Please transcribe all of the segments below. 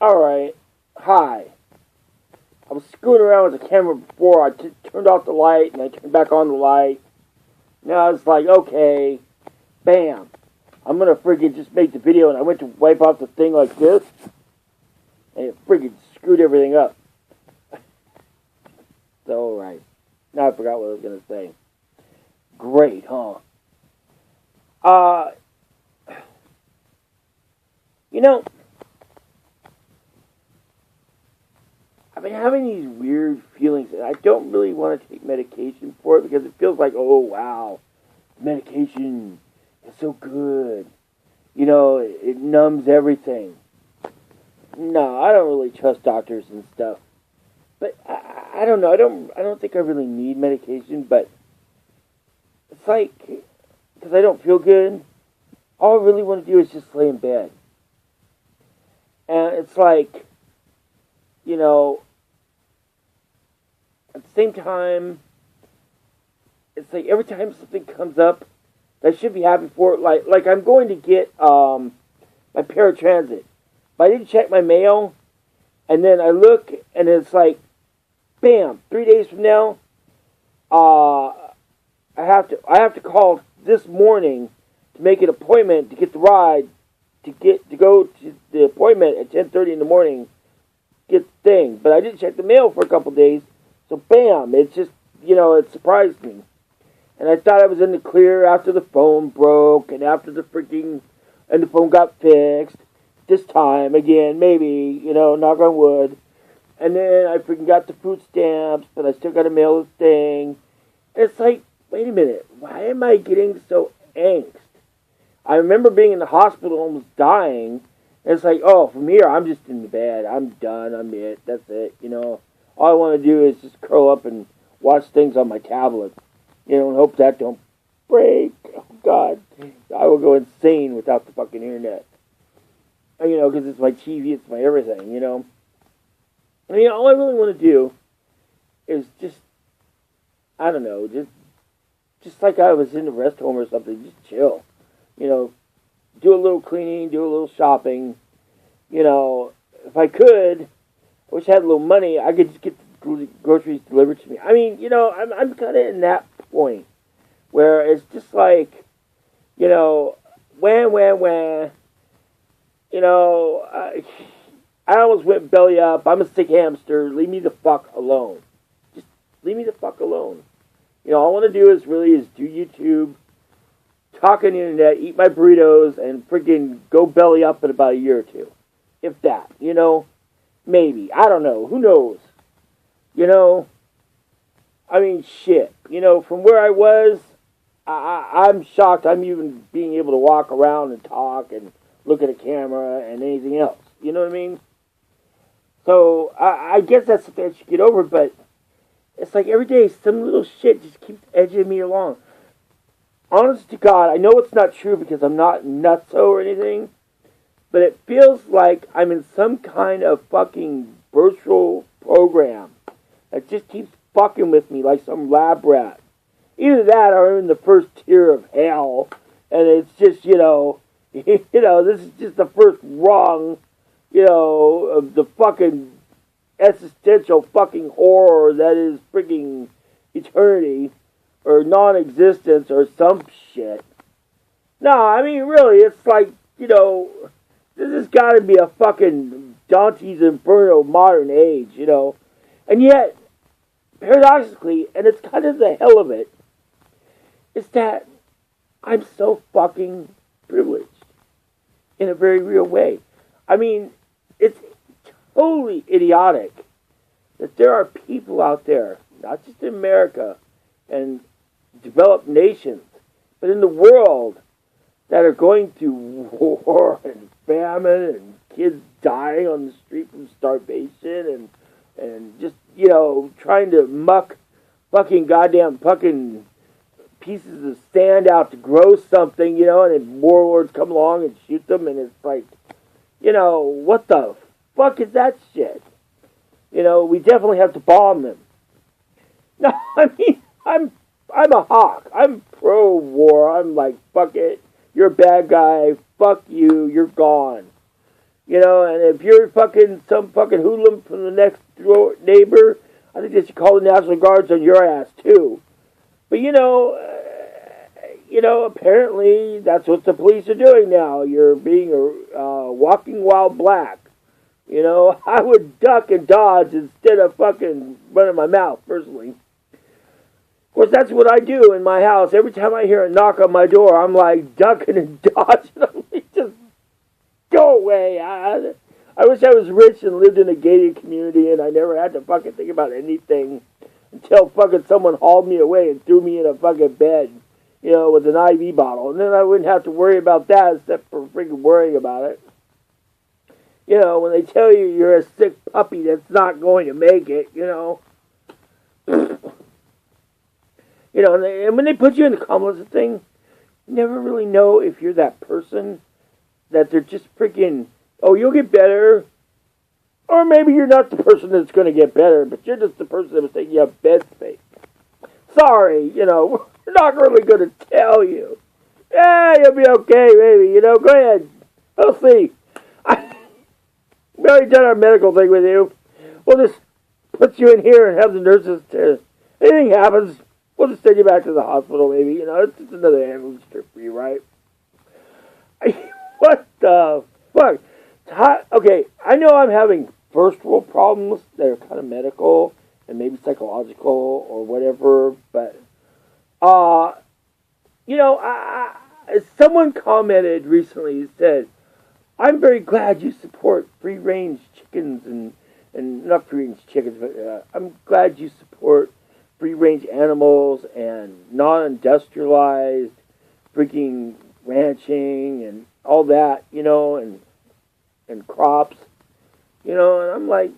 Alright, hi. I was screwing around with the camera before. I turned off the light and I turned back on the light. Now it's like, okay, bam. I'm gonna friggin' just make the video, and I went to wipe off the thing like this, and it friggin' screwed everything up. So, alright. Now I forgot what I was gonna say. Great, huh? You know, I've been having these weird feelings, and I don't really want to take medication for it because it feels like, oh, wow, medication is so good. You know, it numbs everything. No, I don't really trust doctors and stuff. But I don't know. I don't think I really need medication, but it's like, because I don't feel good, all I really want to do is just lay in bed. And it's like, you know, at the same time, it's like every time something comes up that I should be happy for, like I'm going to get my paratransit. But I didn't check my mail, and then I look, and it's like, bam, 3 days from now, I have to call this morning to make an appointment to get the ride to go to the appointment at 10:30 in the morning. Get the thing, but I didn't check the mail for a couple days, so bam, it's just, you know, it surprised me. And I thought I was in the clear after the phone broke and after the phone got fixed. This time, again, maybe, you know, knock on wood. And then I freaking got the food stamps, but I still got to mail the thing. And it's like, wait a minute, why am I getting so angst? I remember being in the hospital almost dying. And it's like, oh, from here, I'm just in the bed. I'm done. I'm it. That's it. You know, all I want to do is just curl up and watch things on my tablet. You know, and hope that don't break. Oh, God. I will go insane without the fucking internet. You know, because it's my TV, it's my everything, you know. I mean, all I really want to do is just, I don't know, just like I was in the rest home or something, just chill. You know, do a little cleaning, do a little shopping. You know, if I could, I wish I had a little money, I could just get the groceries delivered to me. I mean, you know, I'm kind of in that point where it's just like, you know, wah. You know, I almost went belly up. I'm a sick hamster. Leave me the fuck alone. Just leave me the fuck alone. You know, all I want to do is do YouTube, talk on the internet, eat my burritos, and freaking go belly up in about a year or two. If that, you know, maybe. I don't know. Who knows? You know, I mean, shit. You know, from where I was, I'm shocked I'm even being able to walk around and talk and look at a camera and anything else. You know what I mean? So, I guess that's something I should get over, but it's like every day some little shit just keeps edging me along. Honest to God, I know it's not true because I'm not nutso or anything, but it feels like I'm in some kind of fucking virtual program that just keeps fucking with me like some lab rat. Either that or I'm in the first tier of hell, and it's just, you know, this is just the first rung, you know, of the fucking existential fucking horror that is freaking eternity, or non-existence, or some shit. No, I mean, really, it's like, you know, this has got to be a fucking Dante's Inferno modern age, you know. And yet, paradoxically, and it's kind of the hell of it, is that I'm so fucking privileged. In a very real way. I mean, it's totally idiotic that there are people out there, not just in America and developed nations, but in the world that are going through war and famine and kids dying on the street from starvation and just, you know, trying to muck fucking goddamn fucking pieces of sand out to grow something, you know, and then warlords come along and shoot them, and it's like, you know, what the fuck is that shit? You know, we definitely have to bomb them. No, I mean, I'm a hawk. I'm pro-war. I'm like, fuck it. You're a bad guy. Fuck you. You're gone. You know, and if you're fucking some fucking hoodlum from the next door neighbor, I think they should call the National Guards on your ass too. But apparently that's what the police are doing now. You're being a walking while black. You know, I would duck and dodge instead of fucking running my mouth, personally. Of course, that's what I do in my house. Every time I hear a knock on my door, I'm like ducking and dodging. I'm like, just go away. I wish I was rich and lived in a gated community and I never had to fucking think about anything until fucking someone hauled me away and threw me in a fucking bed, you know, with an IV bottle. And then I wouldn't have to worry about that except for freaking worrying about it. You know, when they tell you you're a sick puppy that's not going to make it, you know. You know, and when they put you in the convalescent thing, you never really know if you're that person that they're just freaking, oh, you'll get better. Or maybe you're not the person that's going to get better, but you're just the person that was thinking you have bed space. Sorry, you know, we're not really going to tell you. Yeah, you'll be okay, maybe, you know, go ahead. We'll see. We already done our medical thing with you. We'll just put you in here and have the nurses to, anything happens, we'll just send you back to the hospital, maybe. You know, it's just another ambulance trip for you, right? What the fuck? Okay, I know I'm having first world problems that are kind of medical and maybe psychological or whatever, but, you know, someone commented recently, said, I'm very glad you support free-range chickens and not free-range chickens, but I'm glad you support free-range animals and non-industrialized freaking ranching and all that, you know, and crops, you know, and I'm like,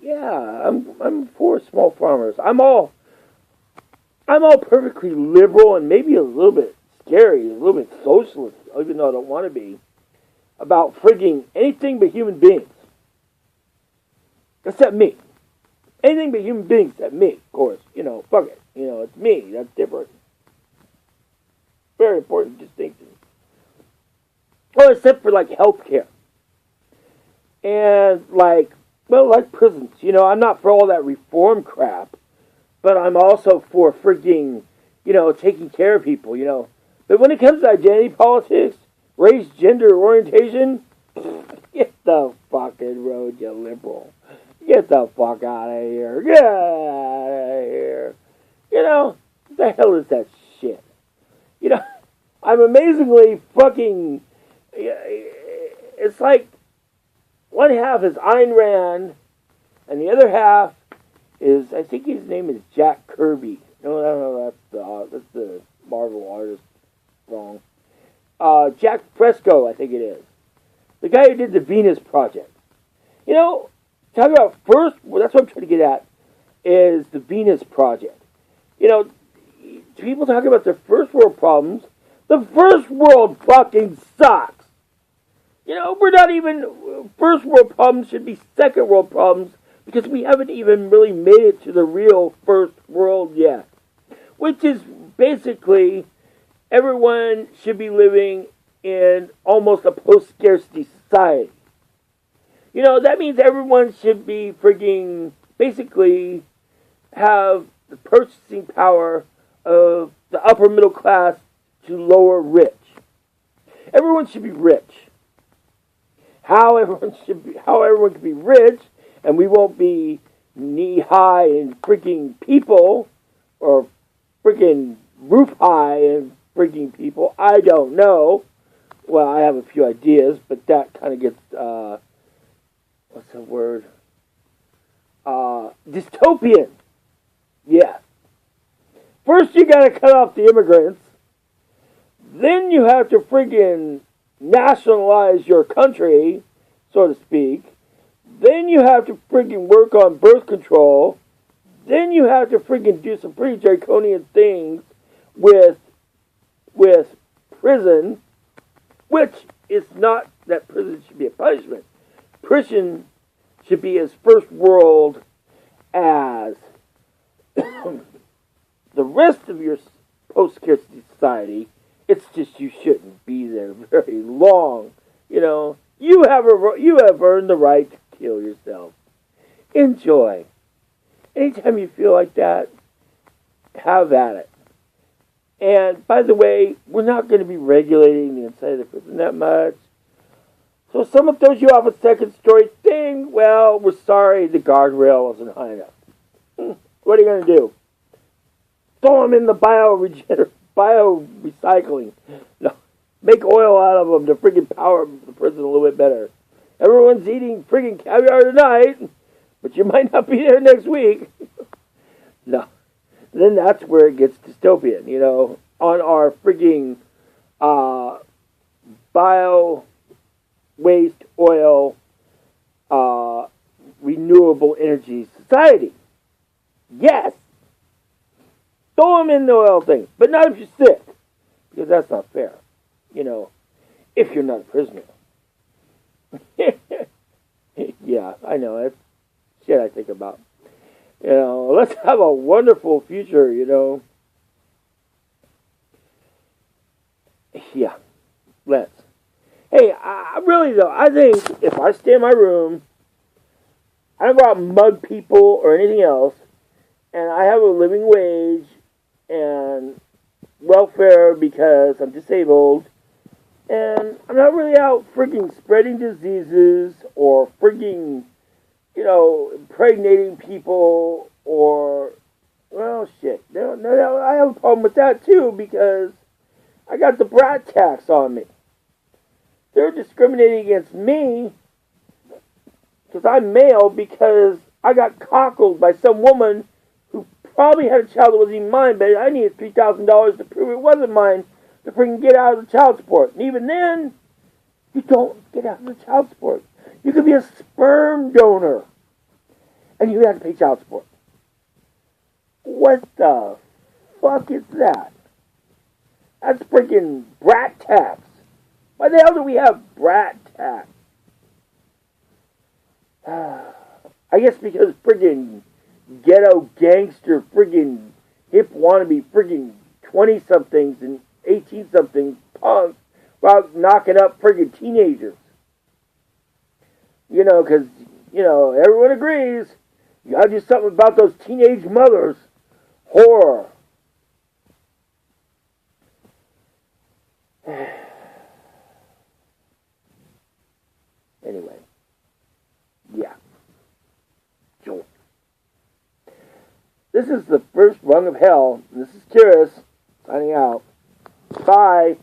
yeah, I'm for small farmers. I'm all perfectly liberal and maybe a little bit scary, a little bit socialist, even though I don't want to be, about frigging anything but human beings. Except me. Anything but human beings except me, of course. You know, fuck it. You know, it's me. That's different. Very important distinction. Well, except for, like, healthcare. And, like prisons. You know, I'm not for all that reform crap. But I'm also for frigging, you know, taking care of people, you know. But when it comes to identity politics, race, gender, orientation, get the fucking road, you liberal. Get the fuck out of here. Get out of here. You know, what the hell is that shit? You know, I'm amazingly fucking, it's like, one half is Ayn Rand, and the other half is, I think his name is Jack Kirby. No, that's the Marvel artist. Wrong. Jack Fresco, I think it is. The guy who did the Venus Project. You know, talk about first, well, that's what I'm trying to get at, is the Venus Project. You know, people talk about their first world problems. The first world fucking sucks. You know, we're not even, first world problems should be second world problems because we haven't even really made it to the real first world yet. Which is basically, everyone should be living in almost a post-scarcity society. You know, that means everyone should be frigging, basically, have the purchasing power of the upper middle class to lower rich. Everyone should be rich. How everyone can be rich, and we won't be knee-high in freaking people, or freaking roof-high in freaking people, I don't know. Well, I have a few ideas, but that kind of gets, what's the word? Dystopian. Yeah. First you gotta cut off the immigrants. Then you have to friggin' nationalize your country, so to speak. Then you have to friggin' work on birth control. Then you have to friggin' do some pretty draconian things with prison, which is not that prison should be a punishment. Prison should be as first world as the rest of your post-scarcity society. It's just you shouldn't be there very long. You know, you have earned the right to kill yourself. Enjoy. Anytime you feel like that, have at it. And by the way, we're not going to be regulating the inside of the prison that much. So if someone throws you off a second story thing, well, we're sorry the guardrail wasn't high enough. What are you going to do? Throw them in the bio recycling. No, make oil out of them to friggin' power the prison a little bit better. Everyone's eating friggin' caviar tonight, but you might not be there next week. No. Then that's where it gets dystopian, on our frigging bio waste oil renewable energy society. Yes, throw them in the oil thing, but not if you're sick, because that's not fair, if you're not a prisoner. Yeah, I know, that's shit I think about. Let's have a wonderful future, Yeah, let's. Hey, I really, though, I think if I stay in my room, I don't go out and mug people or anything else, and I have a living wage and welfare because I'm disabled, and I'm not really out frigging spreading diseases or frigging, impregnating people or, well, shit. No, I have a problem with that, too, because I got the brat tax on me. They're discriminating against me because I'm male because I got cockled by some woman who probably had a child that wasn't even mine, but I needed $3,000 to prove it wasn't mine to freaking get out of the child support. And even then, you don't get out of the child support. You could be a sperm donor and you have to pay child support. What the fuck is that? That's freaking brat tax. Why the hell do we have brat tax? I guess because friggin' ghetto gangster friggin' hip wannabe friggin' 20-somethings and 18-somethings punks about knocking up friggin' teenagers. Because, everyone agrees you gotta do something about those teenage mothers. Horror. Anyway. Yeah. Joy. This is the first rung of hell. This is Curious. Signing out. Bye.